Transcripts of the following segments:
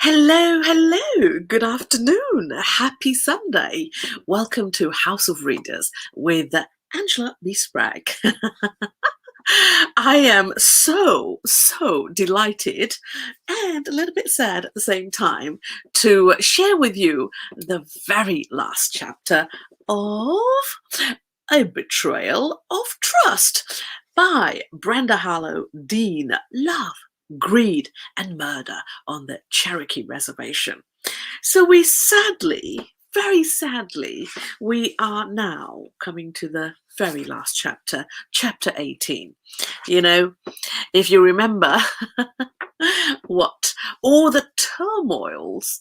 Hello, hello. Good afternoon. Happy Sunday. Welcome to House of Readers with Angela B. Spragg. I am so delighted and a little bit sad at the same time to share with you the very last chapter of A Betrayal of Trust by Brenda Harlow Dean. Love, greed, and murder on the Cherokee Reservation. So we sadly, very sadly, we are now coming to the very last chapter, chapter 18. You know, if you remember what all the turmoils,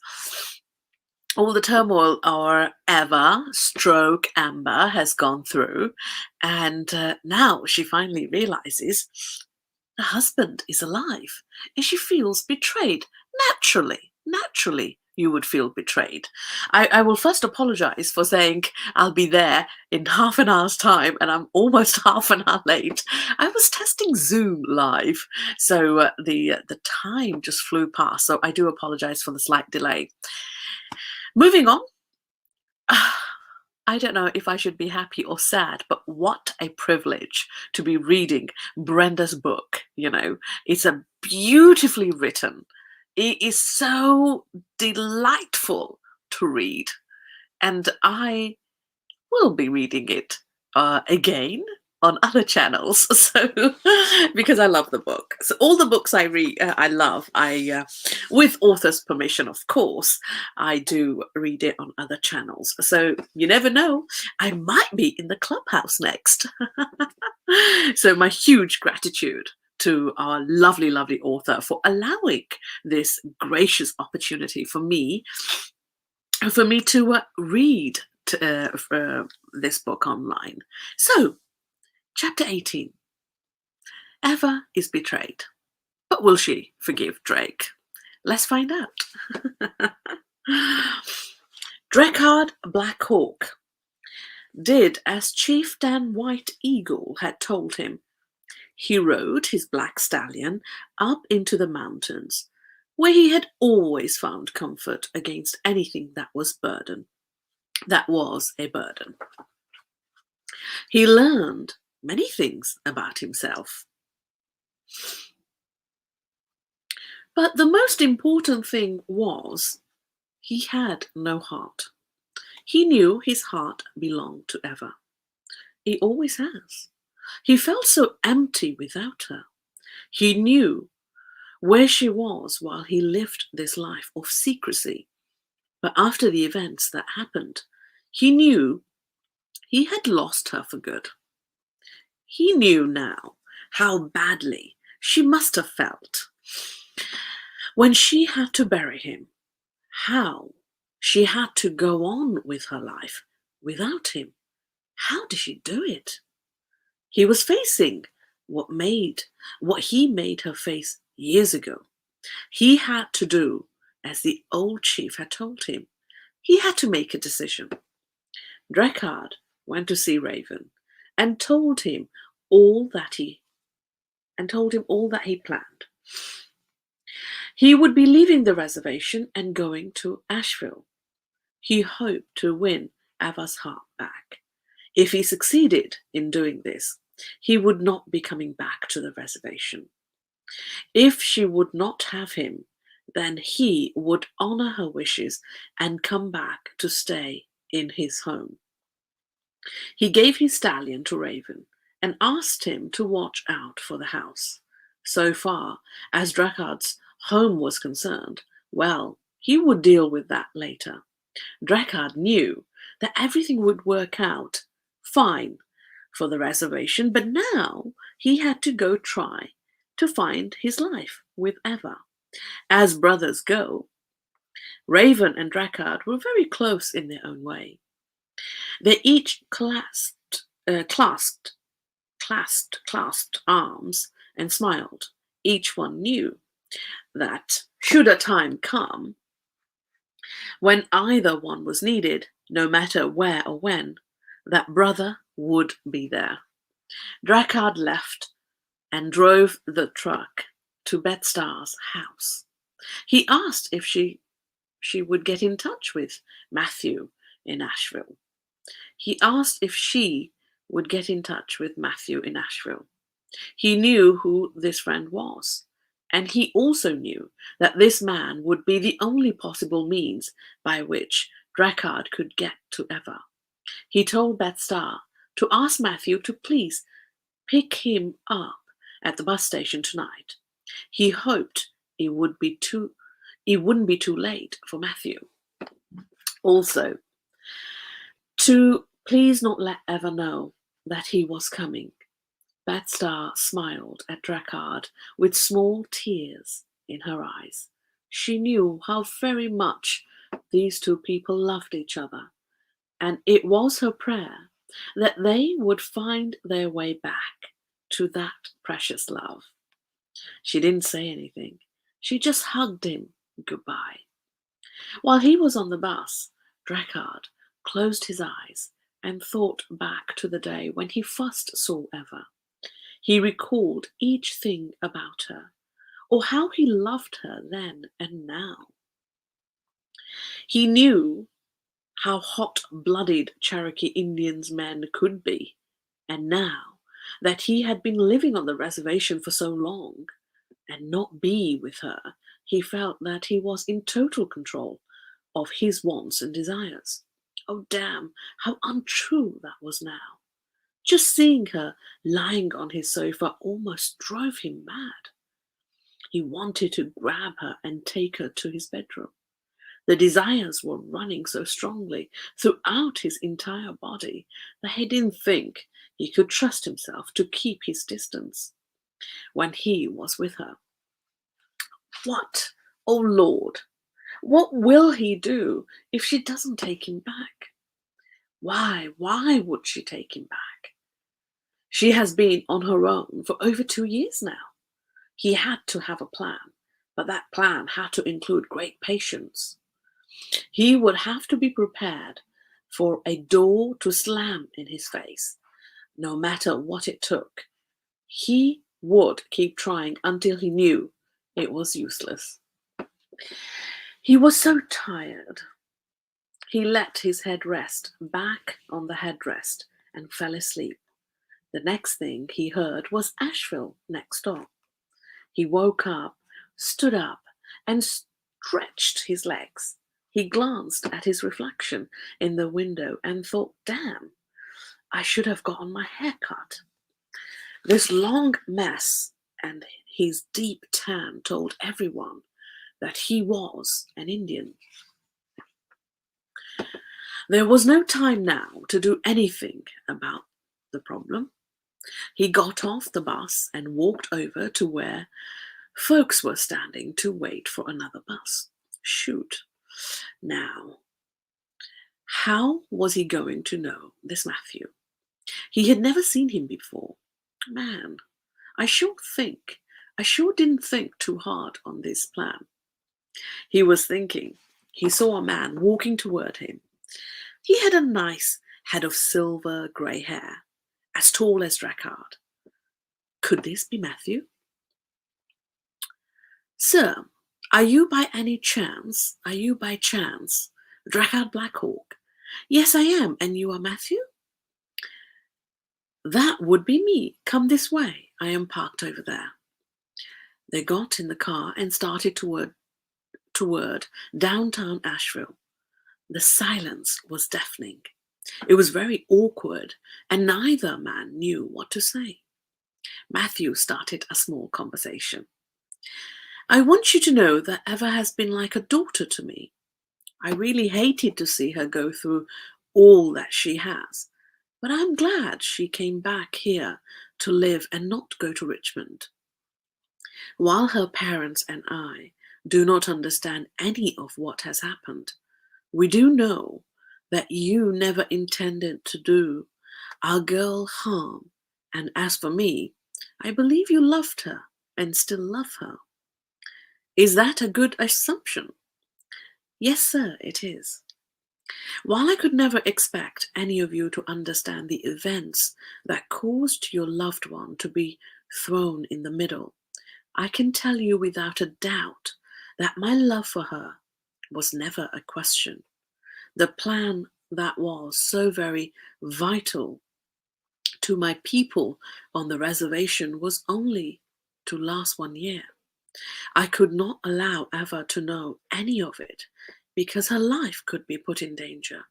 all the turmoil our Eva stroke Amber has gone through, and now she finally realizes the husband is alive and she feels betrayed. Naturally, you would feel betrayed. I will first apologize for saying I'll be there in half an hour's time and I'm almost half an hour late. I was testing Zoom live, so the time just flew past. So I do apologize for the slight delay. Moving on. I don't know if I should be happy or sad, but what a privilege to be reading Brenda's book. It's a beautifully written. It is so delightful to read, and I will be reading it again on other channels. So because I love the book, so all the books I read, I love. With author's permission, of course, I do read it on other channels. So you never know, I might be in the clubhouse next. So my huge gratitude to our lovely author for allowing this gracious opportunity for me to read this book online. So, chapter 18. Eva is betrayed, but will she forgive Drake? Let's find out. Drekard Black Hawk did as Chief Dan White Eagle had told him. He rode his black stallion up into the mountains, where he had always found comfort against anything that was a burden. He learned many things about himself. But the most important thing was he had no heart. He knew his heart belonged to Eva. He always has. He felt so empty without her. He knew where she was while he lived this life of secrecy. But after the events that happened, he knew he had lost her for good. He knew now how badly she must have felt when she had to bury him, how she had to go on with her life without him. How did she do it? He was facing what he made her face years ago. He had to do as the old chief had told him. He had to make a decision. Drekard went to see Raven and told him all that he planned. He would be leaving the reservation and going to Asheville. He hoped to win Eva's heart back. If he succeeded in doing this, he would not be coming back to the reservation. If she would not have him, then he would honor her wishes and come back to stay in his home. He gave his stallion to Raven and asked him to watch out for the house. So far as Drekard's home was concerned, well, he would deal with that later. Drekard knew that everything would work out fine for the reservation, but now he had to go try to find his life with Eva. As brothers go, Raven and Drekard were very close in their own way. They each clasped arms and smiled. Each one knew that should a time come when either one was needed, no matter where or when, that brother would be there. Drekard left and drove the truck to Betstar's house. He asked if she would get in touch with Matthew in Asheville. He asked if she would get in touch with Matthew in Asheville. He knew who this friend was, and he also knew that this man would be the only possible means by which Drakkard could get to Eva. He told Beth Starr to ask Matthew to please pick him up at the bus station tonight. He hoped it wouldn't be too late for Matthew. Also, to please not let Eva know that he was coming. Beth Starr smiled at Drakkard with small tears in her eyes. She knew how very much these two people loved each other, and it was her prayer that they would find their way back to that precious love. She didn't say anything. She just hugged him goodbye. While he was on the bus, Drakkard closed his eyes and thought back to the day when he first saw Eva. He recalled each thing about her, or how he loved her then and now. He knew how hot-blooded Cherokee Indians men could be, and now that he had been living on the reservation for so long and not be with her, he felt that he was in total control of his wants and desires. Oh damn, how untrue that was now. Just seeing her lying on his sofa almost drove him mad. He wanted to grab her and take her to his bedroom. The desires were running so strongly throughout his entire body that he didn't think he could trust himself to keep his distance when he was with her. What, oh Lord, what will he do if she doesn't take him back? Why would she take him back? She has been on her own for over 2 years now. He had to have a plan, but that plan had to include great patience. He would have to be prepared for a door to slam in his face, no matter what it took. He would keep trying until he knew it was useless. He was so tired. He let his head rest back on the headrest and fell asleep. The next thing he heard was Asheville next door. He woke up, stood up, and stretched his legs. He glanced at his reflection in the window and thought, damn, I should have gotten my hair cut. This long mess and his deep tan told everyone that he was an Indian. There was no time now to do anything about the problem. He got off the bus and walked over to where folks were standing to wait for another bus. Shoot. Now, how was he going to know this Matthew? He had never seen him before. Man, I sure didn't think too hard on this plan. He was thinking. He saw a man walking toward him. He had a nice head of silver grey hair, as tall as Drakkard. Could this be Matthew? Sir, are you by chance Drakkard Blackhawk? Yes, I am, and you are Matthew? That would be me. Come this way. I am parked over there. They got in the car and started toward downtown Asheville. The silence was deafening. It was very awkward, and neither man knew what to say. Matthew started a small conversation. I want you to know that Eva has been like a daughter to me. I really hated to see her go through all that she has, but I'm glad she came back here to live and not go to Richmond. While her parents and I do not understand any of what has happened, we do know that you never intended to do our girl harm, and as for me, I believe you loved her and still love her. Is that a good assumption? Yes, sir, it is. While I could never expect any of you to understand the events that caused your loved one to be thrown in the middle, I can tell you without a doubt that my love for her was never a question. The plan that was so very vital to my people on the reservation was only to last 1 year. I could not allow Eva to know any of it because her life could be put in danger.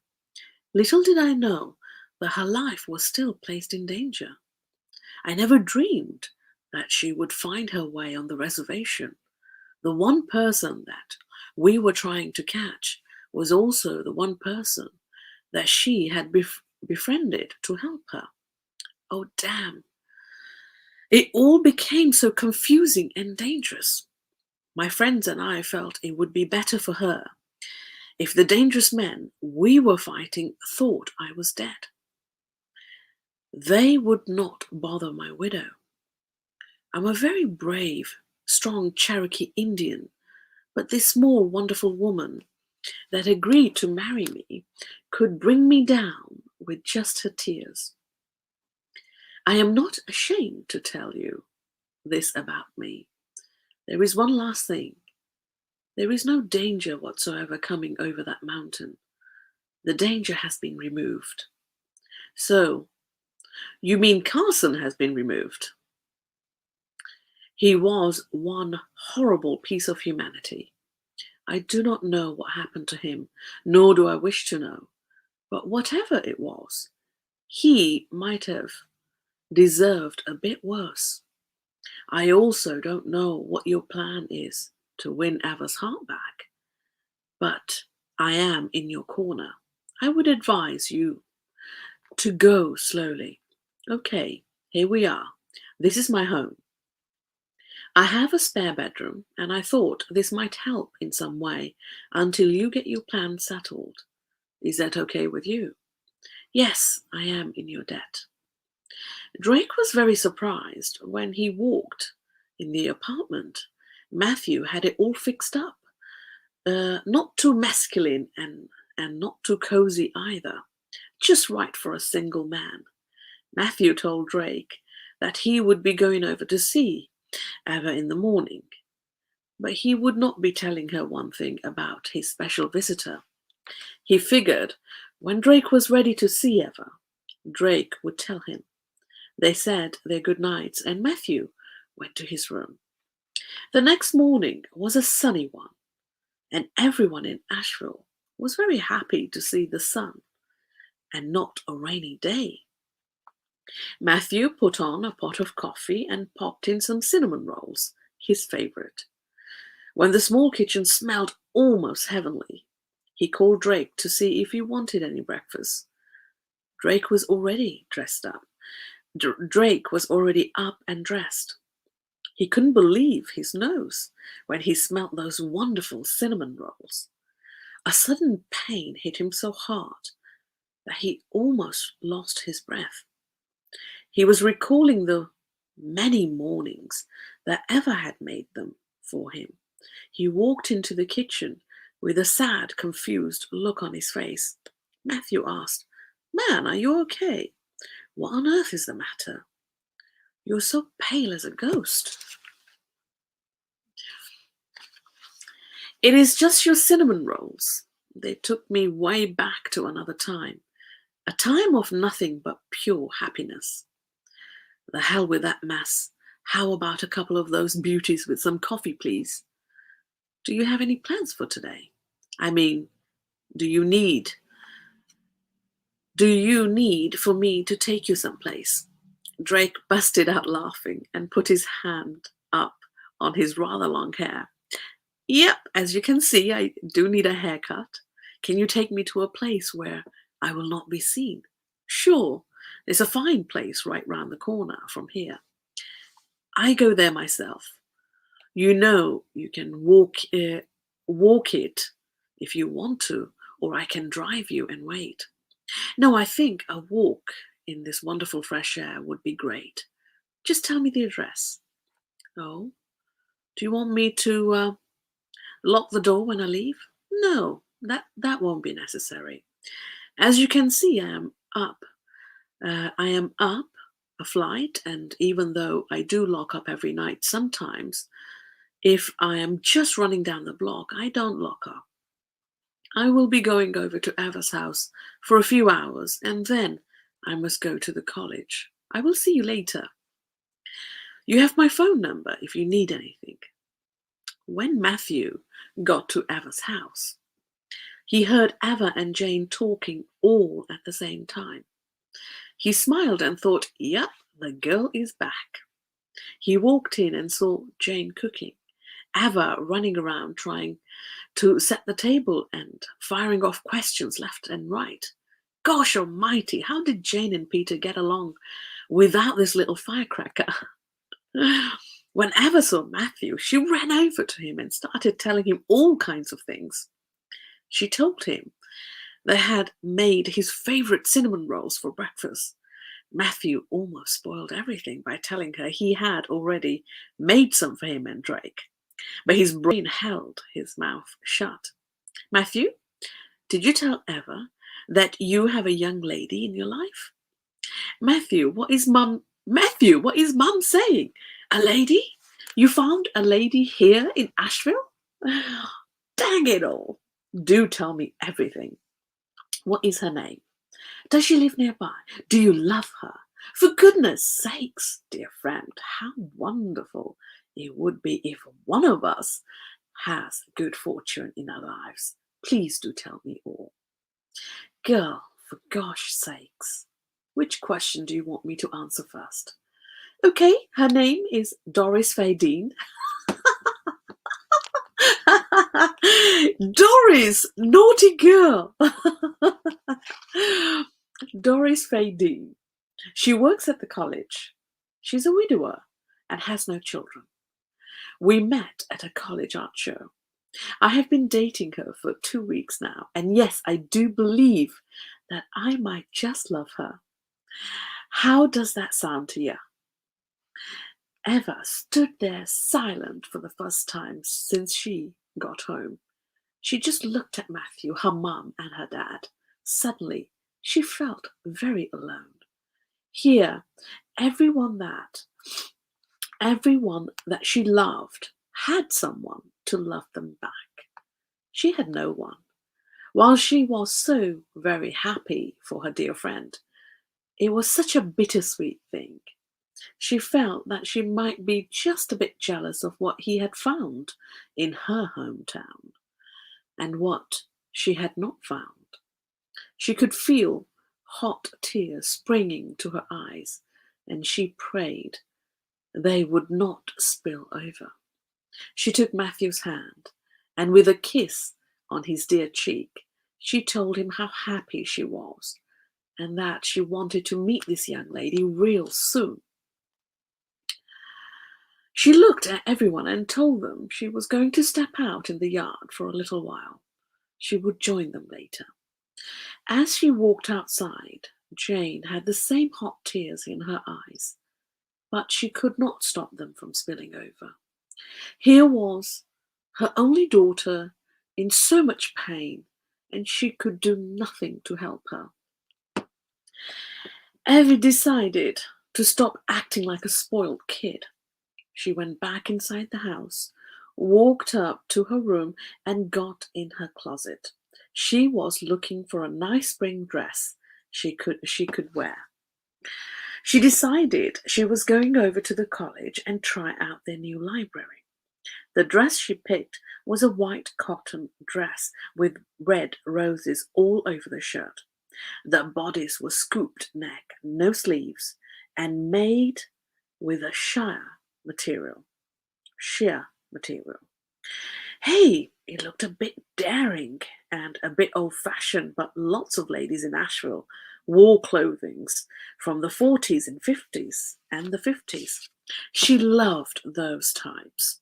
Little did I know that her life was still placed in danger. I never dreamed that she would find her way on the reservation. The one person that we were trying to catch was also the one person that she had befriended to help her. Oh, damn. It all became so confusing and dangerous. My friends and I felt it would be better for her if the dangerous men we were fighting thought I was dead. They would not bother my widow. I'm a very brave, strong Cherokee Indian, but this small, wonderful woman that agreed to marry me could bring me down with just her tears. I am not ashamed to tell you this about me. There is one last thing. There is no danger whatsoever coming over that mountain. The danger has been removed. So, you mean Carson has been removed? He was one horrible piece of humanity. I do not know what happened to him, nor do I wish to know. But whatever it was, he might have deserved a bit worse. I also don't know what your plan is to win Eva's heart back, but I am in your corner. I would advise you to go slowly. Okay, here we are. This is my home. I have a spare bedroom, and I thought this might help in some way until you get your plan settled. Is that okay with you? Yes, I am in your debt. Drake was very surprised when he walked in the apartment. Matthew had it all fixed up. Not too masculine and not too cozy either. Just right for a single man. Matthew told Drake that he would be going over to see Eva in the morning, but he would not be telling her one thing about his special visitor. He figured when Drake was ready to see Eva, Drake would tell him. They said their good nights, and Matthew went to his room. The next morning was a sunny one, and everyone in Asheville was very happy to see the sun and not a rainy day. Matthew put on a pot of coffee and popped in some cinnamon rolls, his favorite. When the small kitchen smelled almost heavenly, he called Drake to see if he wanted any breakfast. Drake was already dressed up. Drake was already up and dressed. He couldn't believe his nose when he smelt those wonderful cinnamon rolls. A sudden pain hit him so hard that he almost lost his breath. He was recalling the many mornings that Eva had made them for him. He walked into the kitchen with a sad, confused look on his face. Matthew asked, "Man, are you okay? What on earth is the matter? You're so pale as a ghost." "It is just your cinnamon rolls. They took me way back to another time. A time of nothing but pure happiness." "The hell with that mess. How about a couple of those beauties with some coffee, please?" "Do you have any plans for today? I mean, do you need for me to take you someplace?" Drake busted out laughing and put his hand up on his rather long hair. "Yep, as you can see, I do need a haircut. Can you take me to a place where I will not be seen?" "Sure, there's a fine place right round the corner from here. I go there myself. You know you can walk it if you want to, or I can drive you and wait." "No, I think a walk in this wonderful fresh air would be great. Just tell me the address." "Oh, do you want me to lock the door when I leave?" "No, that won't be necessary. As you can see, I am up. I am up a flight, and even though I do lock up every night sometimes, If I am just running down the block, I don't lock up. I will be going over to Eva's house for a few hours, and then I must go to the college. I will see you later. You have my phone number if you need anything. When Matthew got to Eva's house, he heard Eva and Jane talking all at the same time. He smiled and thought, yep, the girl is back. He walked in and saw Jane cooking, Eva running around trying to set the table and firing off questions left and right. Gosh almighty, how did Jane and Peter get along without this little firecracker? When Eva saw Matthew, she ran over to him and started telling him all kinds of things. She told him they had made his favorite cinnamon rolls for breakfast. Matthew almost spoiled everything by telling her he had already made some for him and Drake, but his brain held his mouth shut. Matthew, did you tell Eva that you have a young lady in your life? Matthew, what is mum saying? A lady? You found a lady here in Asheville? Dang it all. Do tell me everything. What is her name? Does she live nearby? Do you love her? For goodness sakes, dear friend, how wonderful it would be if one of us has good fortune in our lives. Please do tell me all. Girl, for gosh sakes, which question do you want me to answer first? Okay, her name is Doris Fadine. Doris, naughty girl. Doris Fadine. She works at the college. She's a widower and has no children. We met at a college art show. I have been dating her for 2 weeks now, and yes, I do believe that I might just love her. How does that sound to you? Eva stood there silent for the first time since she got home. She just looked at Matthew, her mum, and her dad. Suddenly, she felt very alone. Here, everyone that she loved had someone to love them back. She had no one. While she was so very happy for her dear friend, it was such a bittersweet thing. She felt that she might be just a bit jealous of what he had found in her hometown and what she had not found. She could feel hot tears springing to her eyes, and she prayed they would not spill over. She took Matthew's hand, and with a kiss on his dear cheek, she told him how happy she was and that she wanted to meet this young lady real soon. She looked at everyone and told them she was going to step out in the yard for a little while. She would join them later. As she walked outside, Jane had the same hot tears in her eyes, but she could not stop them from spilling over. Here was her only daughter in so much pain, and she could do nothing to help her. Evie decided to stop acting like a spoiled kid. She went back inside the house, walked up to her room, and got in her closet. She was looking for a nice spring dress she could wear. She decided she was going over to the college and try out their new library. The dress she picked was a white cotton dress with red roses all over the shirt. The bodice was scooped neck, no sleeves, and made with a sheer material. Hey, it looked a bit daring and a bit old-fashioned, but lots of ladies in Asheville wore clothings from the 40s and 50s and the 50s. She loved those types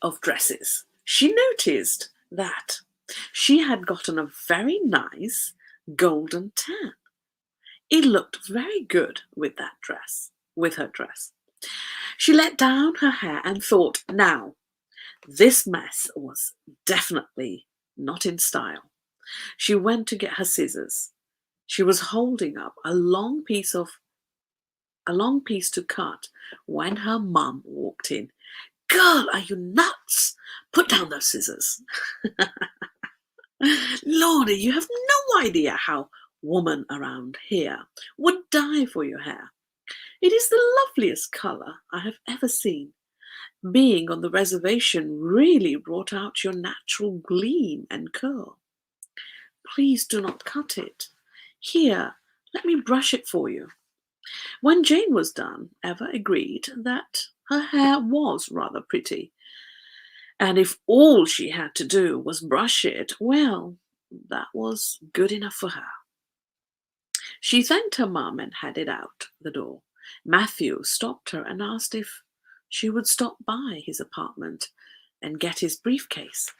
of dresses. She noticed that she had gotten a very nice golden tan. It looked very good with that dress, with her dress. She let down her hair and thought, now, this mess was definitely not in style. She went to get her scissors. She was holding up a long piece of a long piece to cut when her mum walked in. "Girl, are you nuts? Put down those scissors." Lordy, you have no idea how women around here would die for your hair. It is the loveliest colour I have ever seen. Being on the reservation really brought out your natural gleam and curl. Please do not cut it. Here, let me brush it for you. When Jane was done, Eva agreed that her hair was rather pretty, and if all she had to do was brush it, well, that was good enough for her. She thanked her mum and headed out the door. Matthew stopped her and asked if she would stop by his apartment and get his briefcase.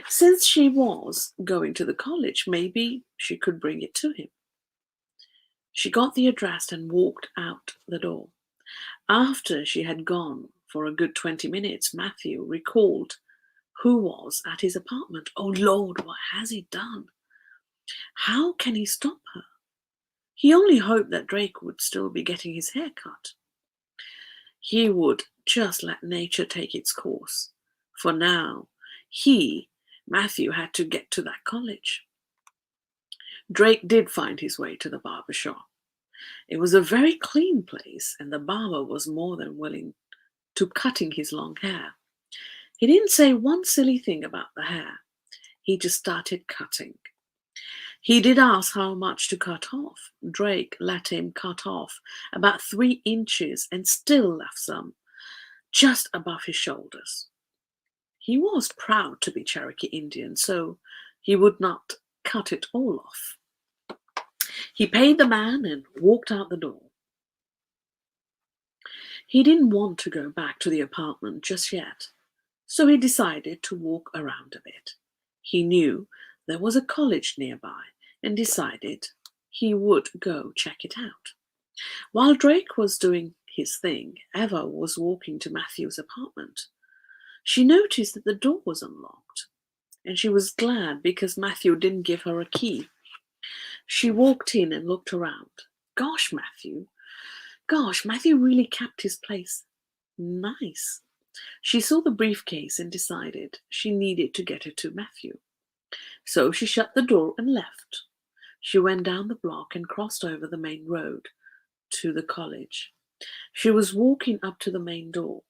Since she was going to the college, maybe she could bring it to him. She got the address and walked out the door. After she had gone for a good 20 minutes, Matthew recalled who was at his apartment. Oh Lord, what has he done? How can he stop her? He only hoped that Drake would still be getting his hair cut. He would just let nature take its course. For now, Matthew, had to get to that college. Drake did find his way to the barber shop. It was a very clean place, and the barber was more than willing to cutting his long hair. He didn't say one silly thing about the hair. He just started cutting. He did ask how much to cut off. Drake let him cut off about 3 inches and still left some just above his shoulders. He was proud to be Cherokee Indian, so he would not cut it all off. He paid the man and walked out the door. He didn't want to go back to the apartment just yet, so he decided to walk around a bit. He knew there was a college nearby and decided he would go check it out. While Drake was doing his thing, Eva was walking to Matthew's apartment. She noticed that the door was unlocked, and she was glad because Matthew didn't give her a key. She walked in and looked around. Gosh, Matthew really kept his place nice. She saw the briefcase and decided she needed to get it to Matthew. So she shut the door and left. She went down the block and crossed over the main road to the college. She was walking up to the main door.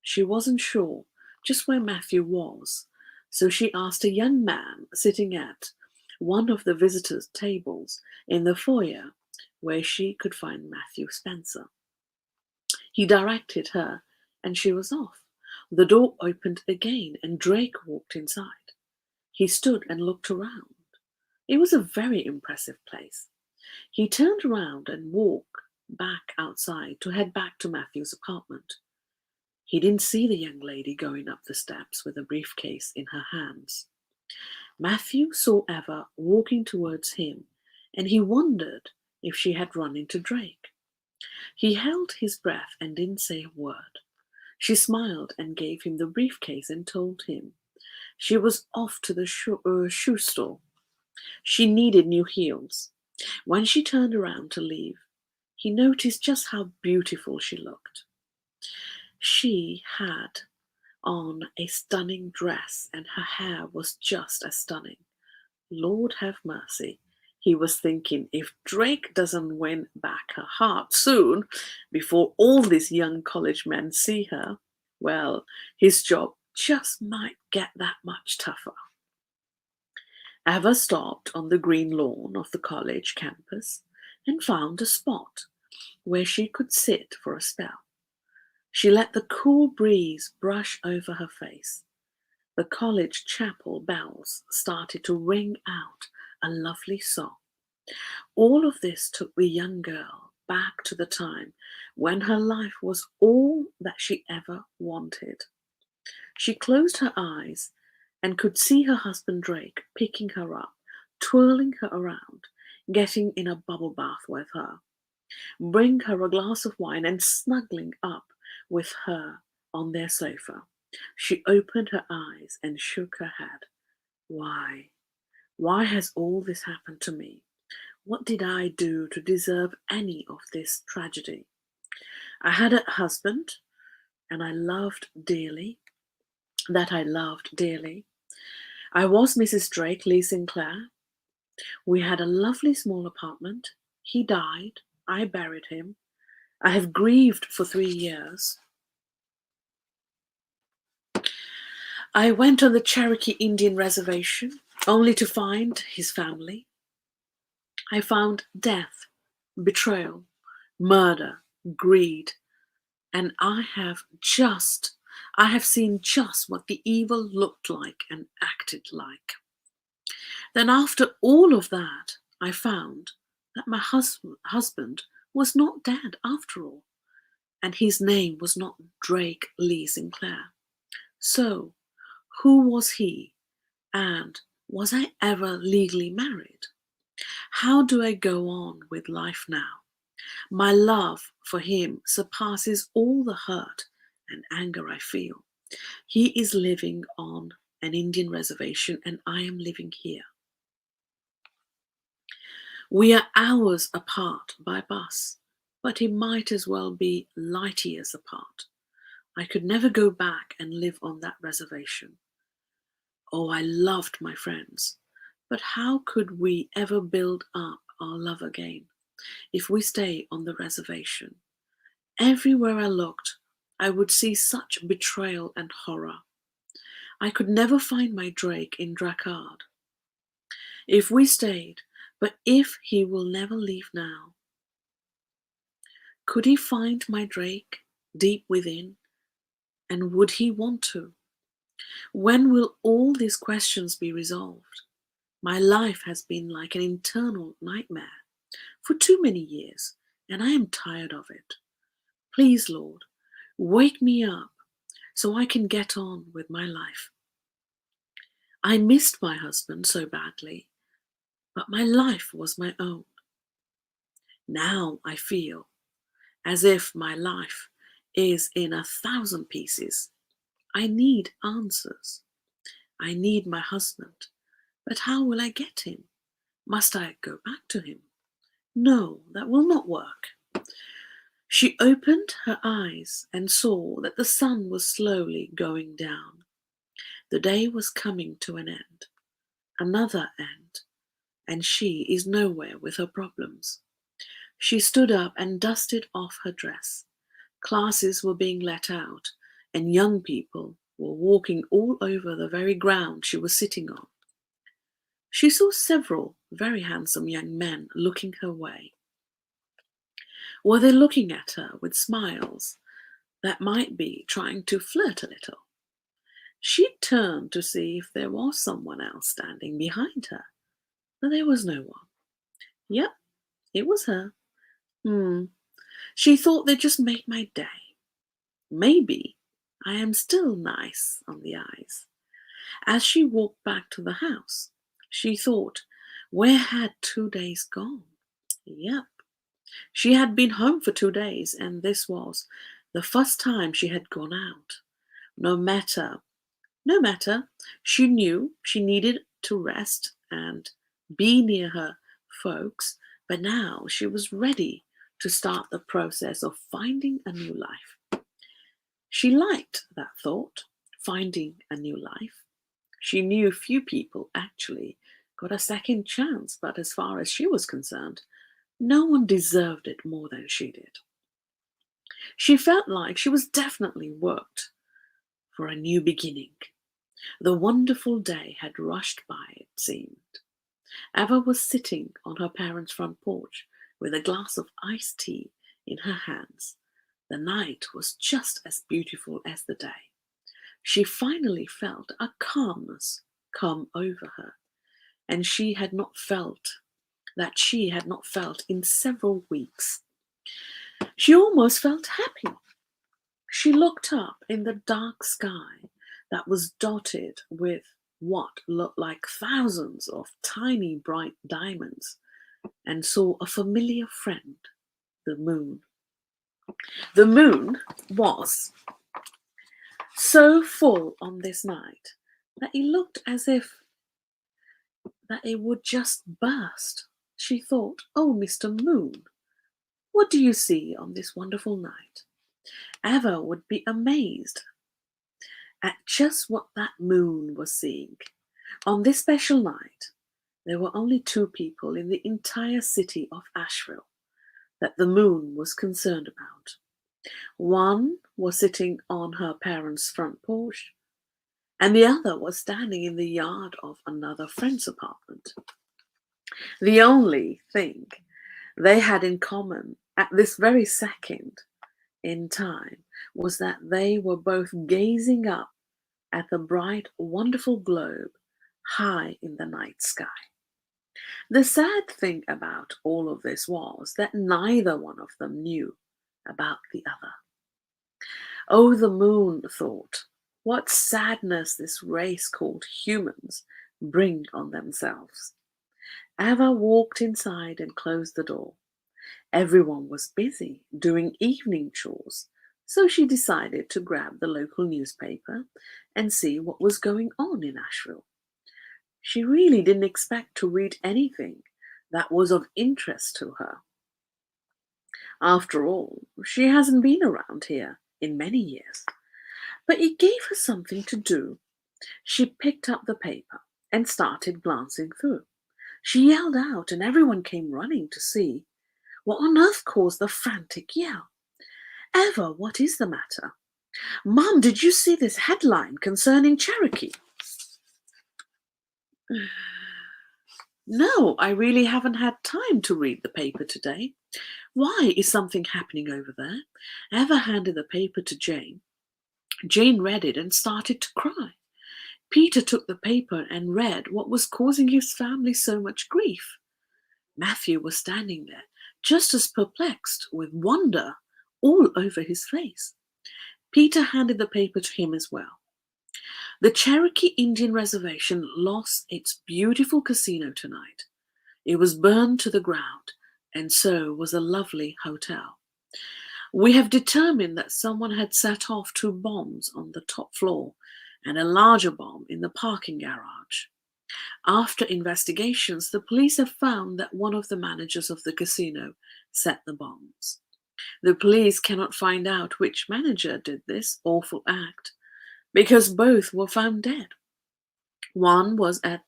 She wasn't sure just where Matthew was, so she asked a young man sitting at one of the visitors' tables in the foyer where she could find Matthew Spencer. He directed her, and she was off. The door opened again, and Drake walked inside. He stood and looked around. It was a very impressive place. He turned around and walked back outside to head back to Matthew's apartment. He didn't see the young lady going up the steps with a briefcase in her hands. Matthew saw Eva walking towards him, and he wondered if she had run into Drake. He held his breath and didn't say a word. She smiled and gave him the briefcase and told him she was off to the shoe store. She needed new heels. When she turned around to leave, he noticed just how beautiful she looked. She had on a stunning dress, and her hair was just as stunning. Lord have mercy, he was thinking, if Drake doesn't win back her heart soon, before all these young college men see her, well, his job just might get that much tougher. Eva stopped on the green lawn of the college campus and found a spot where she could sit for a spell. She let the cool breeze brush over her face. The college chapel bells started to ring out a lovely song. All of this took the young girl back to the time when her life was all that she ever wanted. She closed her eyes and could see her husband Drake picking her up, twirling her around, getting in a bubble bath with her, bring her a glass of wine and snuggling up with her on their sofa. She opened her eyes and shook her head. Why? Why has all this happened to me? What did I do to deserve any of this tragedy? I had a husband and I loved dearly. I was Mrs. Drake Lee Sinclair. We had a lovely small apartment. He died. I buried him. I have grieved for 3 years. I went on the Cherokee Indian Reservation only to find his family. I found death, betrayal, murder, greed, and I have seen just what the evil looked like and acted like. Then after all of that, I found that my husband was not dead after all, and his name was not Drake Lee Sinclair. So, who was he, and was I ever legally married? How do I go on with life now? My love for him surpasses all the hurt and anger I feel. He is living on an Indian reservation, and I am living here. We are hours apart by bus, but it might as well be light years apart. I could never go back and live on that reservation. Oh, I loved my friends, but how could we ever build up our love again if we stay on the reservation? Everywhere I looked, I would see such betrayal and horror. I could never find my Drake in Drakkar. If we stayed, but if he will never leave now, could he find my Drake deep within? And would he want to? When will all these questions be resolved? My life has been like an internal nightmare for too many years, and I am tired of it. Please, Lord, wake me up so I can get on with my life. I missed my husband so badly, but my life was my own. Now I feel as if my life is in 1,000 pieces. I need answers. I need my husband, but how will I get him? Must I go back to him? No, that will not work. She opened her eyes and saw that the sun was slowly going down. The day was coming to an end, another end, and she is nowhere with her problems. She stood up and dusted off her dress. Classes were being let out, and young people were walking all over the very ground she was sitting on. She saw several very handsome young men looking her way. Were they looking at her with smiles that might be trying to flirt a little? She turned to see if there was someone else standing behind her, but there was no one. Yep, it was her. She thought they just made my day. Maybe I am still nice on the eyes. As she walked back to the house, she thought, where had 2 days gone? Yep, she had been home for 2 days, and this was the first time she had gone out. No matter, she knew she needed to rest and be near her folks, but now she was ready to start the process of finding a new life. She liked that thought, finding a new life. She knew few people actually got a second chance, but as far as she was concerned, no one deserved it more than she did. She felt like she was definitely worked for a new beginning. The wonderful day had rushed by, it seemed. Eva was sitting on her parents' front porch with a glass of iced tea in her hands. The night was just as beautiful as the day. She finally felt a calmness come over her, and she had not felt in several weeks. She almost felt happy. She looked up in the dark sky that was dotted with what looked like thousands of tiny bright diamonds and saw a familiar friend, the moon. The moon was so full on this night that it looked as if that it would just burst. She thought, oh, Mr. Moon, What do you see on this wonderful night? Eva would be amazed at just what that moon was seeing. On this special night, there were only two people in the entire city of Asheville that the moon was concerned about. One was sitting on her parents' front porch, and the other was standing in the yard of another friend's apartment. The only thing they had in common at this very second in time was that they were both gazing up at the bright, wonderful globe high in the night sky. The sad thing about all of this was that neither one of them knew about the other. Oh, the moon thought, what sadness this race called humans bring on themselves. Eva walked inside and closed the door. Everyone was busy doing evening chores, so she decided to grab the local newspaper and see what was going on in Asheville. She really didn't expect to read anything that was of interest to her. After all, she hasn't been around here in many years. But it gave her something to do. She picked up the paper and started glancing through. She yelled out, and everyone came running to see what on earth caused the frantic yell. Eva, what is the matter? Mom, did you see this headline concerning Cherokee? No, I really haven't had time to read the paper today. Why, is something happening over there? Eva handed the paper to Jane. Jane read it and started to cry. Peter took the paper and read what was causing his family so much grief. Matthew was standing there, just as perplexed, with wonder all over his face. Peter handed the paper to him as well. The Cherokee Indian Reservation lost its beautiful casino tonight. It was burned to the ground, and so was a lovely hotel. We have determined that someone had set off two bombs on the top floor and a larger bomb in the parking garage. After investigations, the police have found that one of the managers of the casino set the bombs. The police cannot find out which manager did this awful act because both were found dead. One was at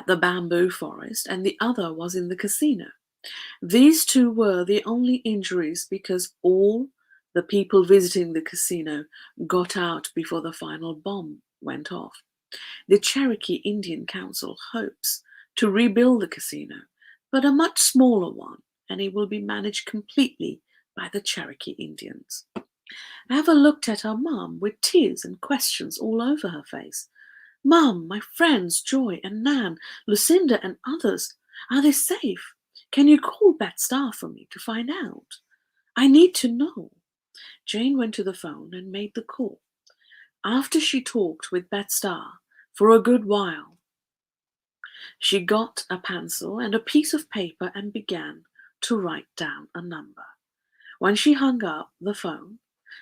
the bamboo forest and the other was in the casino. These two were the only injuries because all the people visiting the casino got out before the final bomb went off. The Cherokee Indian Council hopes to rebuild the casino, but a much smaller one, and it will be managed completely by the Cherokee Indians. Eva looked at her mum with tears and questions all over her face. Mum, my friends, Joy and Nan, Lucinda and others, are they safe? Can you call Bet Starr for me to find out? I need to know. Jane went to the phone and made the call. After she talked with Bet Starr for a good while, she got a pencil and a piece of paper and began to write down a number. When she hung up the phone,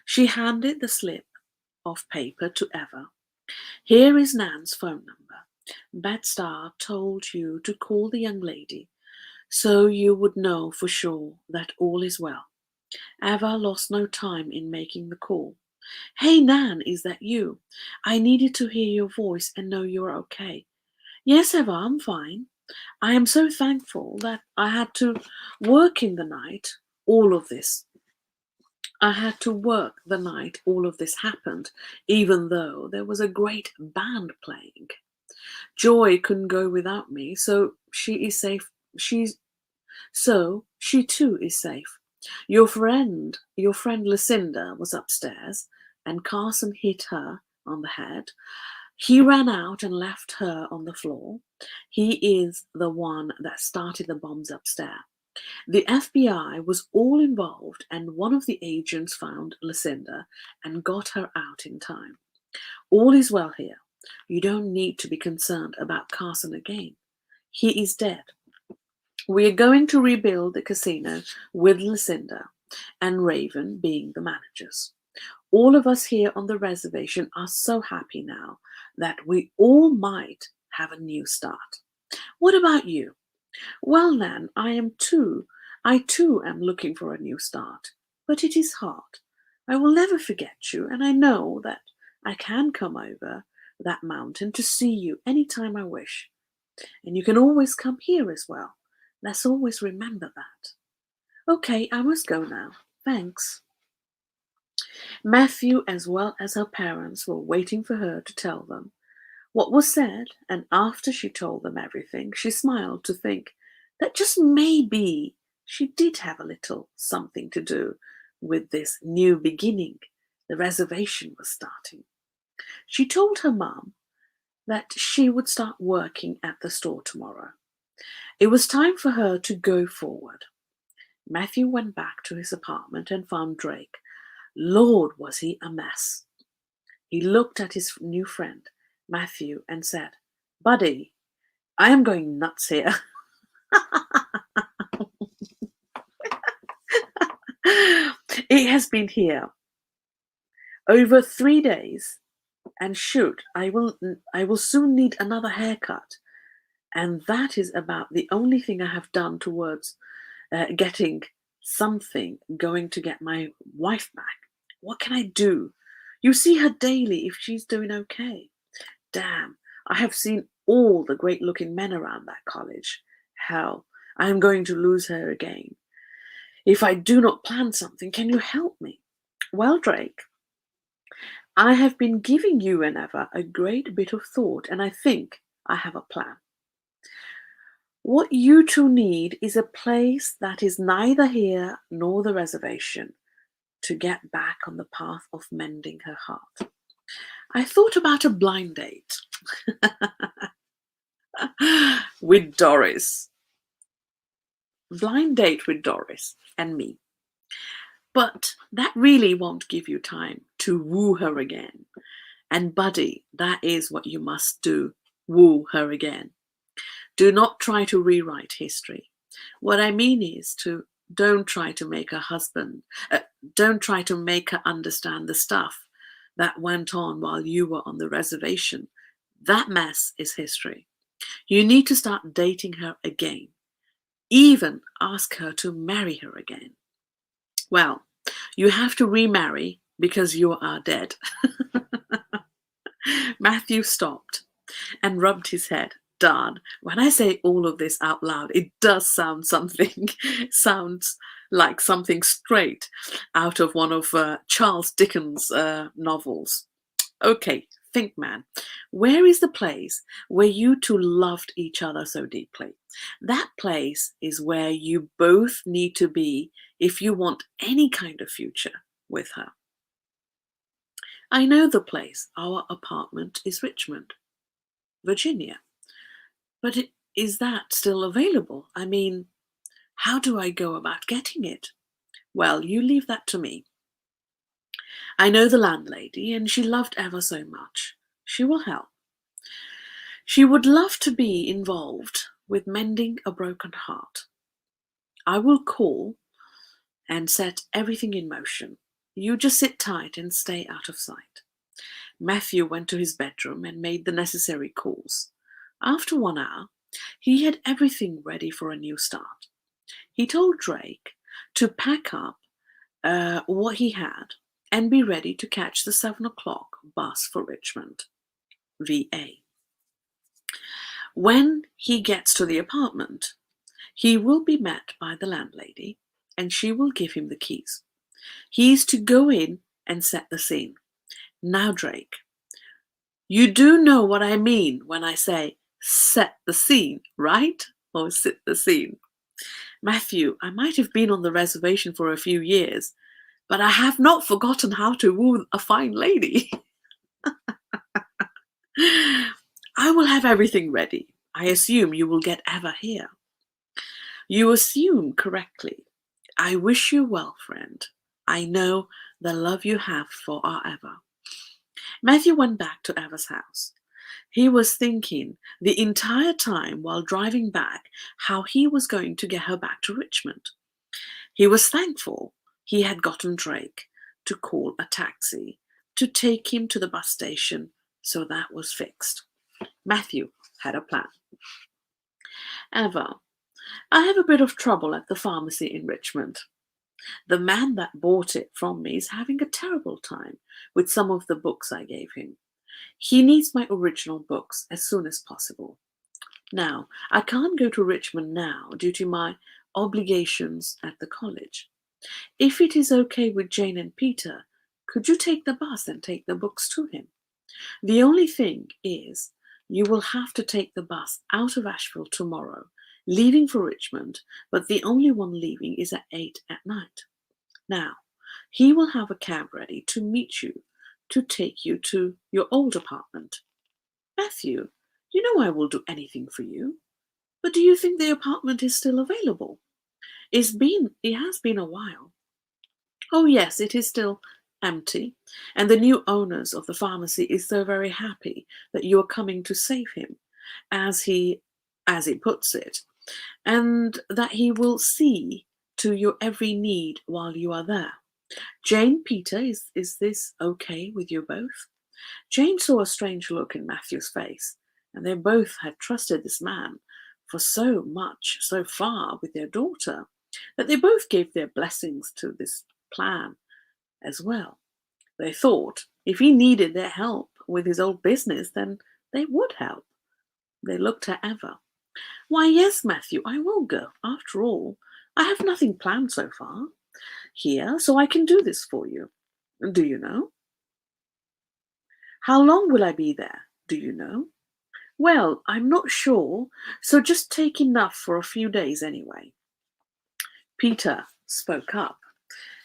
she handed the slip of paper to Eva. Here is Nan's phone number. Bet Starr told you to call the young lady so you would know for sure that all is well. Eva lost no time in making the call. Hey Nan, is that you? I needed to hear your voice and know you're okay. Yes, Eva, I'm fine. I am so thankful that I had to work in the night. All of this. I had to work the night all of this happened, even though there was a great band playing. Joy couldn't go without me, so she is safe. She too is safe. Your friend Lucinda was upstairs, and Carson hit her on the head. He ran out and left her on the floor. He is the one that started the bombs upstairs. The FBI was all involved, and one of the agents found Lucinda and got her out in time. All is well here. You don't need to be concerned about Carson again. He is dead. We are going to rebuild the casino with Lucinda and Raven being the managers. All of us here on the reservation are so happy now that we all might have a new start. What about you? Well, Nan, I am too. I too am looking for a new start, but it is hard. I will never forget you, and I know that I can come over that mountain to see you any time I wish. And you can always come here as well. Let's always remember that. Okay, I must go now. Thanks. Matthew, as well as her parents, were waiting for her to tell them what was said, and after she told them everything, she smiled to think that just maybe she did have a little something to do with this new beginning the reservation was starting. She told her mum that she would start working at the store tomorrow. It was time for her to go forward. Matthew went back to his apartment and found Drake. Lord, was he a mess. He looked at his new friend, Matthew, and said, Buddy, I am going nuts here. It has been here over 3 days, and shoot, I will soon need another haircut. And that is about the only thing I have done towards getting something going to get my wife back. What can I do? You see her daily if she's doing okay. Damn, I have seen all the great looking men around that college. Hell, I am going to lose her again. If I do not plan something, can you help me? Well, Drake, I have been giving you and Eva a great bit of thought, and I think I have a plan. What you two need is a place that is neither here nor the reservation to get back on the path of mending her heart. I thought about a blind date with Doris. Blind date with Doris and me. But that really won't give you time to woo her again. And buddy, that is what you must do. Woo her again. Do not try to rewrite history. What I mean is don't try to make her husband, don't try to make her understand the stuff that went on while you were on the reservation. That mess is history. You need to start dating her again. Even ask her to marry her again. Well, you have to remarry because you are dead. Matthew stopped and rubbed his head. Darn, when I say all of this out loud, it does sound something, sounds like something straight out of one of Charles Dickens' novels. Okay, think, man. Where is the place where you two loved each other so deeply? That place is where you both need to be if you want any kind of future with her. I know the place. Our apartment is Richmond, Virginia. But is that still available? I mean, how do I go about getting it? Well, you leave that to me. I know the landlady, and she loved Eva so much. She will help. She would love to be involved with mending a broken heart. I will call and set everything in motion. You just sit tight and stay out of sight. Matthew went to his bedroom and made the necessary calls. After 1 hour, he had everything ready for a new start. He told Drake to pack up what he had and be ready to catch the 7 o'clock bus for Richmond, VA. When he gets to the apartment, he will be met by the landlady and she will give him the keys. He is to go in and set the scene. Now, Drake, you do know what I mean when I say set the scene, right? Or set the scene. Matthew, I might have been on the reservation for a few years, but I have not forgotten how to woo a fine lady. I will have everything ready. I assume you will get Eva here. You assume correctly. I wish you well, friend. I know the love you have for our Eva. Matthew went back to Eva's house. He was thinking the entire time while driving back how he was going to get her back to Richmond. He was thankful he had gotten Drake to call a taxi to take him to the bus station, so that was fixed. Matthew had a plan. Eva, I have a bit of trouble at the pharmacy in Richmond. The man that bought it from me is having a terrible time with some of the books I gave him. He needs my original books as soon as possible. Now, I can't go to Richmond now due to my obligations at the college. If it is okay with Jane and Peter, could you take the bus and take the books to him? The only thing is, you will have to take the bus out of Asheville tomorrow, leaving for Richmond, but the only one leaving is at 8 at night. Now, he will have a cab ready to meet you to take you to your old apartment. Matthew, you know I will do anything for you, but do you think the apartment is still available? It has been a while. Oh yes, it is still empty, and the new owners of the pharmacy is so very happy that you are coming to save him, as he puts it, and that he will see to your every need while you are there. Jane, Peter, is this okay with you both? Jane saw a strange look in Matthew's face, and they both had trusted this man for so much, so far with their daughter, that they both gave their blessings to this plan as well. They thought if he needed their help with his old business, then they would help. They looked at Eva. Why, yes, Matthew, I will go. After all, I have nothing planned so far here, so I can do this for you. Do you know? How long will I be there? Do you know? Well, I'm not sure, so just take enough for a few days anyway. Peter spoke up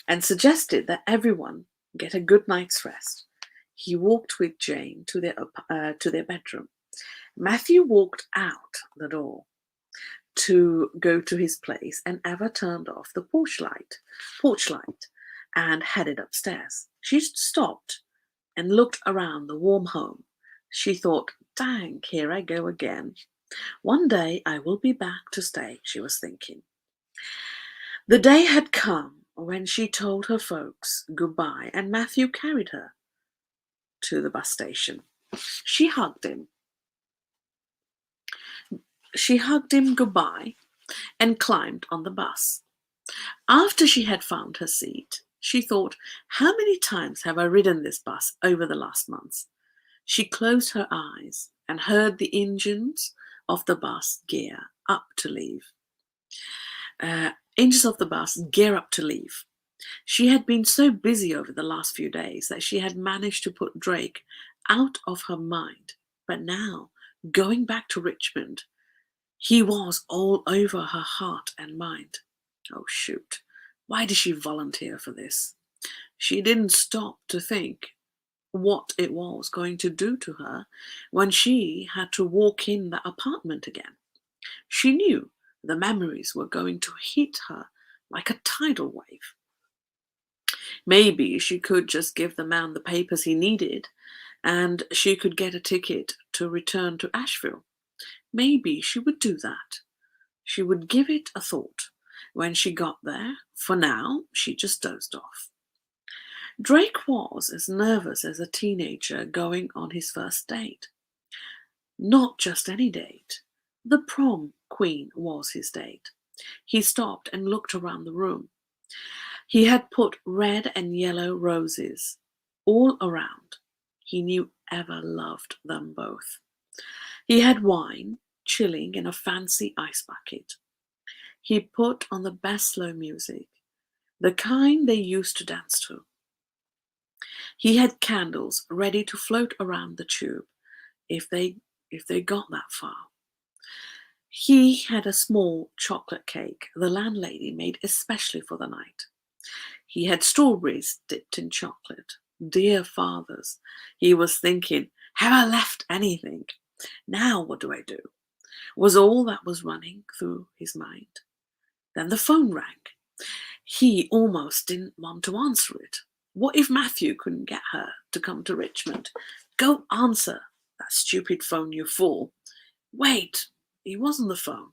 and suggested that everyone get a good night's rest. He walked with Jane to their bedroom. Matthew walked out the door to go to his place, and Eva turned off the porch light, and headed upstairs. She stopped and looked around the warm home. She thought, dang, here I go again. One day I will be back to stay, she was thinking. The day had come when she told her folks goodbye, and Matthew carried her to the bus station. She hugged him. She hugged him goodbye and climbed on the bus. After she had found her seat, she thought, how many times have I ridden this bus over the last months? She closed her eyes and heard the engines of the bus gear up to leave. She had been so busy over the last few days that she had managed to put Drake out of her mind. But now, going back to Richmond, he was all over her heart and mind. Oh, shoot. Why did she volunteer for this? She didn't stop to think what it was going to do to her when she had to walk in the apartment again. She knew the memories were going to hit her like a tidal wave. Maybe she could just give the man the papers he needed, and she could get a ticket to return to Asheville. Maybe she would do that. She would give it a thought when she got there. For now, she just dozed off. Drake was as nervous as a teenager going on his first date. Not just any date. The prom queen was his date. He stopped and looked around the room. He had put red and yellow roses all around. He knew Eva loved them both. He had wine chilling in a fancy ice bucket. He put on the best slow music, the kind they used to dance to. He had candles ready to float around the tube if they got that far. He had a small chocolate cake the landlady made especially for the night. He had strawberries dipped in chocolate. Dear fathers, he was thinking, have I left anything? Now what do I do? Was all that was running through his mind. Then the phone rang. He almost didn't want to answer it. What if Matthew couldn't get her to come to Richmond? Go answer that stupid phone, you fool. Wait, he was on the phone.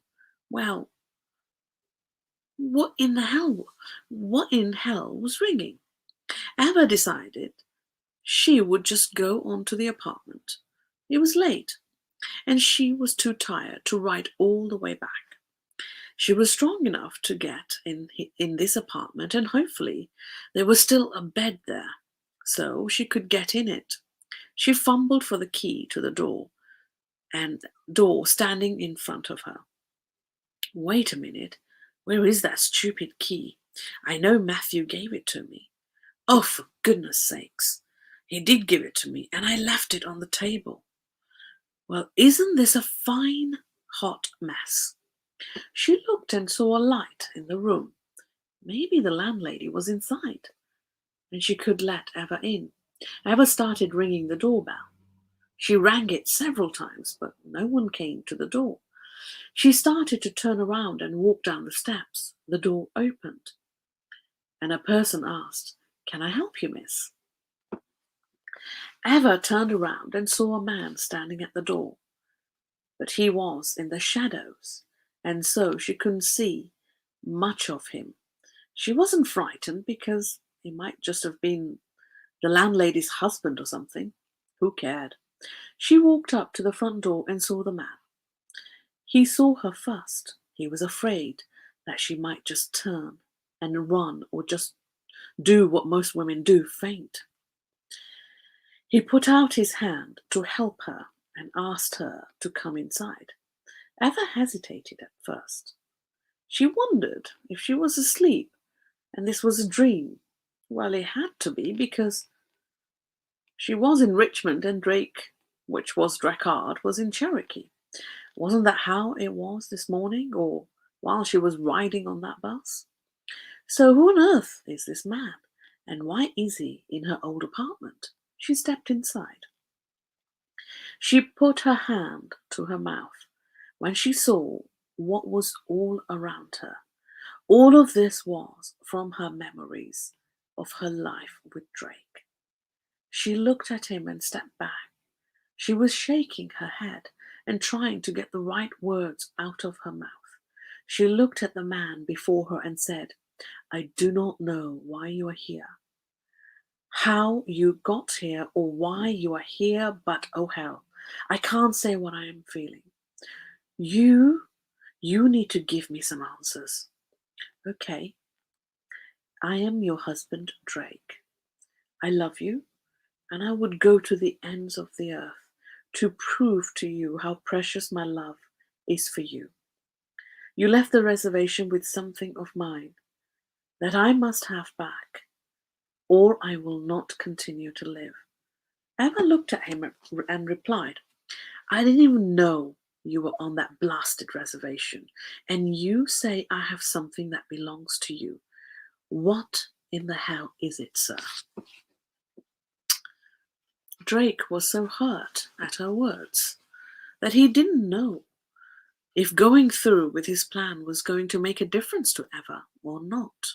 Well, what in hell was ringing? Eva decided she would just go on to the apartment. It was late, and she was too tired to ride all the way back. She was strong enough to get in this apartment, and hopefully there was still a bed there, so she could get in it. She fumbled for the key to the door, and door standing in front of her. Wait a minute, where is that stupid key? I know Matthew gave it to me. Oh, for goodness sakes. He did give it to me, and I left it on the table. Well, isn't this a fine, hot mess? She looked and saw a light in the room. Maybe the landlady was inside, and she could let Eva in. Eva started ringing the doorbell. She rang it several times, but no one came to the door. She started to turn around and walk down the steps. The door opened, and a person asked, "Can I help you, miss?" Eva turned around and saw a man standing at the door, but he was in the shadows, and so she couldn't see much of him. She wasn't frightened because he might just have been the landlady's husband or something. Who cared? She walked up to the front door and saw the man. He saw her first. He was afraid that she might just turn and run or just do what most women do, faint. He put out his hand to help her and asked her to come inside. Eva hesitated at first. She wondered if she was asleep and this was a dream. Well, it had to be because she was in Richmond and Drake, which was Drakkard, was in Cherokee. Wasn't that how it was this morning or while she was riding on that bus? So who on earth is this man? And why is he in her old apartment? She stepped inside. She put her hand to her mouth when she saw what was all around her. All of this was from her memories of her life with Drake. She looked at him and stepped back. She was shaking her head and trying to get the right words out of her mouth. She looked at the man before her and said, "I do not know why you are here, how you got here, or why you are here, but oh hell, I can't say what I am feeling. You need to give me some answers." "Okay, I am your husband, Drake. I love you, and I would go to the ends of the earth to prove to you how precious my love is for you. You left the reservation with something of mine that I must have back, or I will not continue to live." Emma looked at him and replied, "I didn't even know you were on that blasted reservation, and you say I have something that belongs to you. What in the hell is it, sir?" Drake was so hurt at her words that he didn't know if going through with his plan was going to make a difference to Eva or not.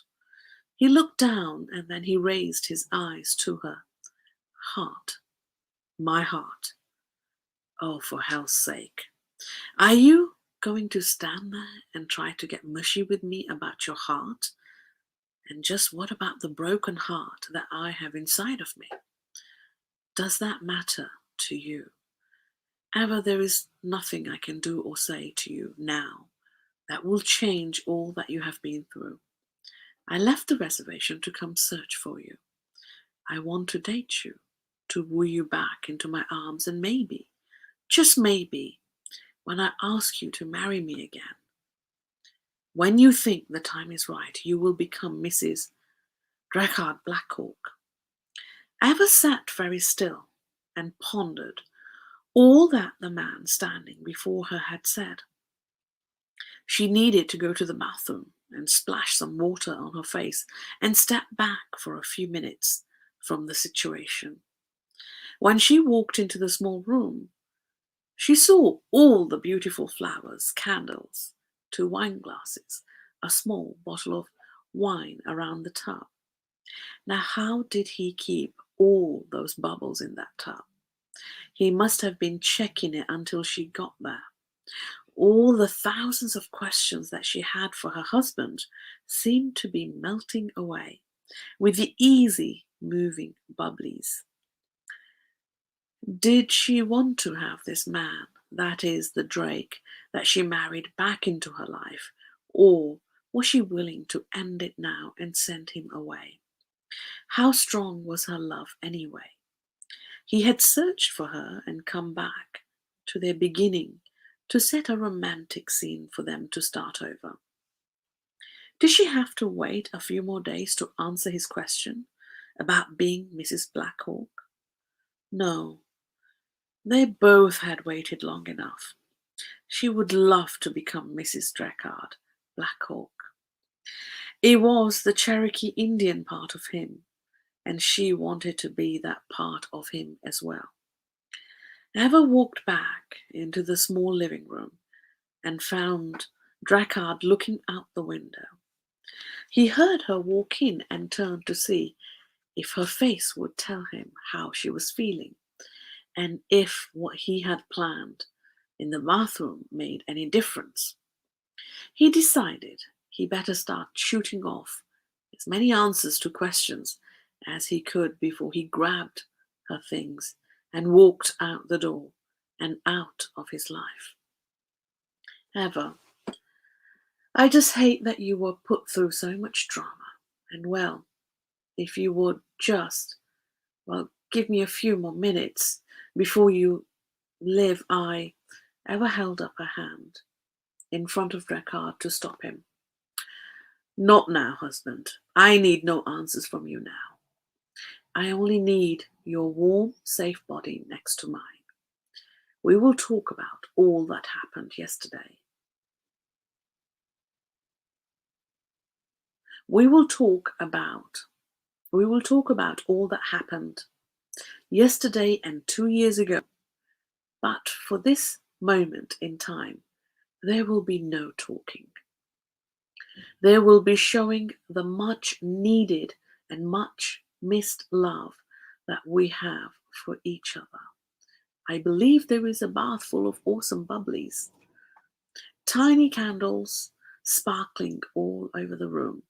He looked down and then he raised his eyes to her. "Heart, my heart. Oh, for hell's sake. Are you going to stand there and try to get mushy with me about your heart? And just what about the broken heart that I have inside of me? Does that matter to you? Eva, there is nothing I can do or say to you now that will change all that you have been through. I left the reservation to come search for you. I want to date you, to woo you back into my arms, and maybe, just maybe, when I ask you to marry me again, when you think the time is right, you will become Mrs. Drakkard Blackhawk." Eva sat very still and pondered all that the man standing before her had said. She needed to go to the bathroom and splash some water on her face and step back for a few minutes from the situation. When she walked into the small room, she saw all the beautiful flowers, candles, 2 wine glasses, a small bottle of wine around the tub. Now, how did he keep all those bubbles in that tub? He must have been checking it until she got there. All the thousands of questions that she had for her husband seemed to be melting away with the easy moving bubblies. Did she want to have this man, that is, the Drake, that she married back into her life, Or was she willing to end it now and send him away? How strong was her love anyway? He had searched for her and come back to their beginning to set a romantic scene for them to start over. Did she have to wait a few more days to answer his question about being Mrs. Blackhawk? No, they both had waited long enough. She would love to become Mrs. Drakkard Blackhawk. It was the Cherokee Indian part of him, and she wanted to be that part of him as well. Eva walked back into the small living room and found Drakkard looking out the window. He heard her walk in and turned to see if her face would tell him how she was feeling and if what he had planned in the bathroom made any difference. He decided he better start shooting off as many answers to questions as he could before he grabbed her things and walked out the door and out of his life. Eva, I just hate that you were put through so much drama. And well, if you would just, well, give me a few more minutes before you leave, I ever held up her hand in front of Drakkard to stop him. Not now, husband. I need no answers from you now. I only need your warm, safe body next to mine. We will talk about all that happened yesterday. We will talk about all that happened yesterday and 2 years ago. But for this moment in time, there will be no talking. There will be showing the much needed and much missed love that we have for each other. I believe there is a bath full of awesome bubblies, tiny candles sparkling all over the room,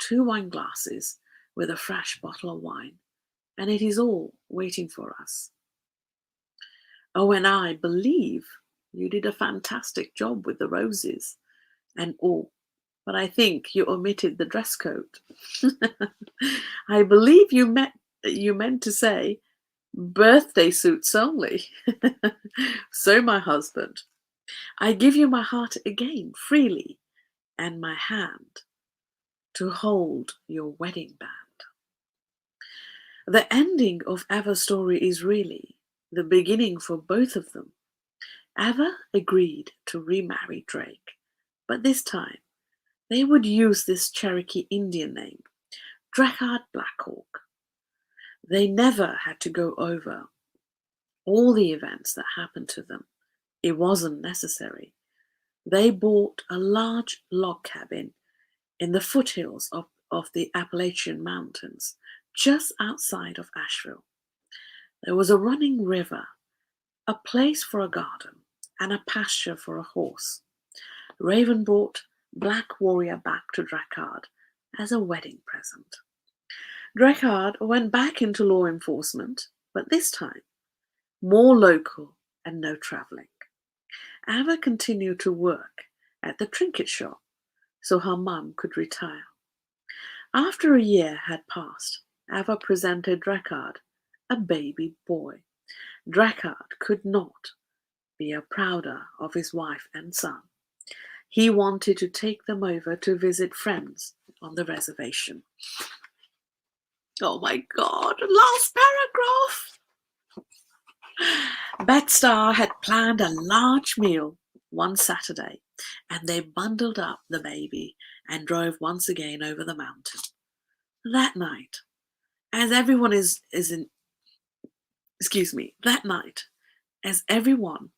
2 wine glasses with a fresh bottle of wine, and it is all waiting for us. Oh, and I believe you did a fantastic job with the roses and all, but I think you omitted the dress code. I believe you meant to say birthday suits only. So, my husband, I give you my heart again freely and my hand to hold your wedding band. The ending of Eva's story is really the beginning for both of them. Eva agreed to remarry Drake, but this time they would use this Cherokee Indian name, Drakkard Blackhawk. They never had to go over all the events that happened to them. It wasn't necessary. They bought a large log cabin in the foothills of the Appalachian Mountains, just outside of Asheville. There was a running river, a place for a garden, and a pasture for a horse. Raven brought Black Warrior back to Drakkard as a wedding present. Drakkard went back into law enforcement, but this time more local and no traveling. Ava continued to work at the trinket shop so her mum could retire. After a year had passed, Ava presented Drakkard a baby boy. Drakkard could not be prouder of his wife and son. He wanted to take them over to visit friends on the reservation. Oh my God, last paragraph! Betstar had planned a large meal one Saturday, and they bundled up the baby and drove once again over the mountain. That night, as everyone as everyone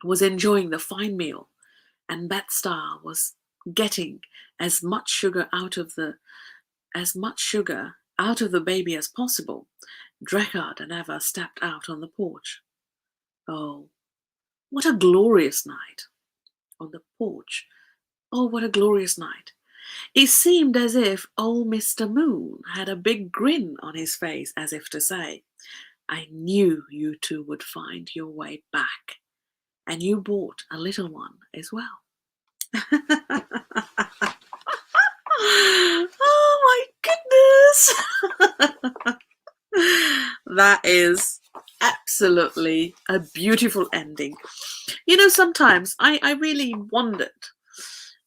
was enjoying the fine meal, and Betstar was getting as much sugar out of the baby as possible, Drakkard and Eva stepped out on the porch. Oh, what a glorious night! On the porch. Oh, what a glorious night! It seemed as if old Mr. Moon had a big grin on his face, as if to say, I knew you two would find your way back, and you brought a little one as well. Oh my goodness. That is absolutely a beautiful ending. You know, sometimes I really wondered.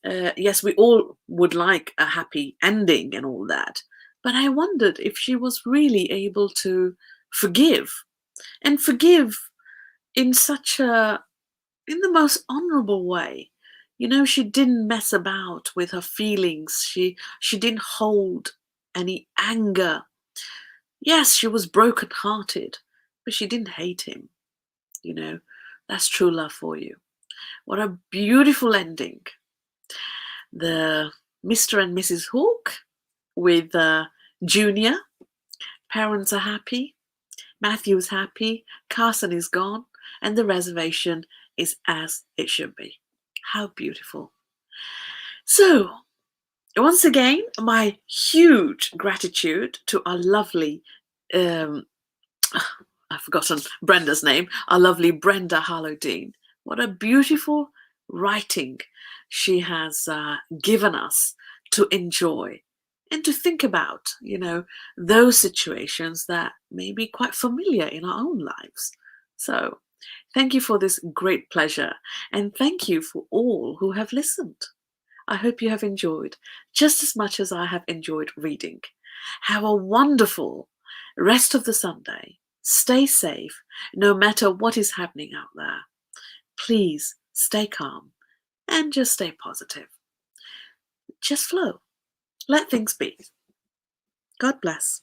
Yes, we all would like a happy ending and all that, but I wondered if she was really able to forgive and forgive in such a in the most honorable way. You know, she didn't mess about with her feelings. She didn't hold any anger. Yes, she was broken-hearted, but she didn't hate him. You know, that's true love for you. What a beautiful ending. The Mr. and Mrs. Hawke with Junior. Parents are happy. Matthew's happy. Carson is gone. And the reservation is as it should be. How beautiful. So, once again, my huge gratitude to our lovely, um, I've forgotten Brenda's name, our lovely Brenda Harlow-Dean. What a beautiful writing she has given us to enjoy and to think about, you know, those situations that may be quite familiar in our own lives. So, thank you for this great pleasure, and thank you for all who have listened. I hope you have enjoyed just as much as I have enjoyed reading. Have a wonderful rest of the Sunday. Stay safe no matter what is happening out there. Please stay calm and just stay positive. Just flow. Let things be. God bless.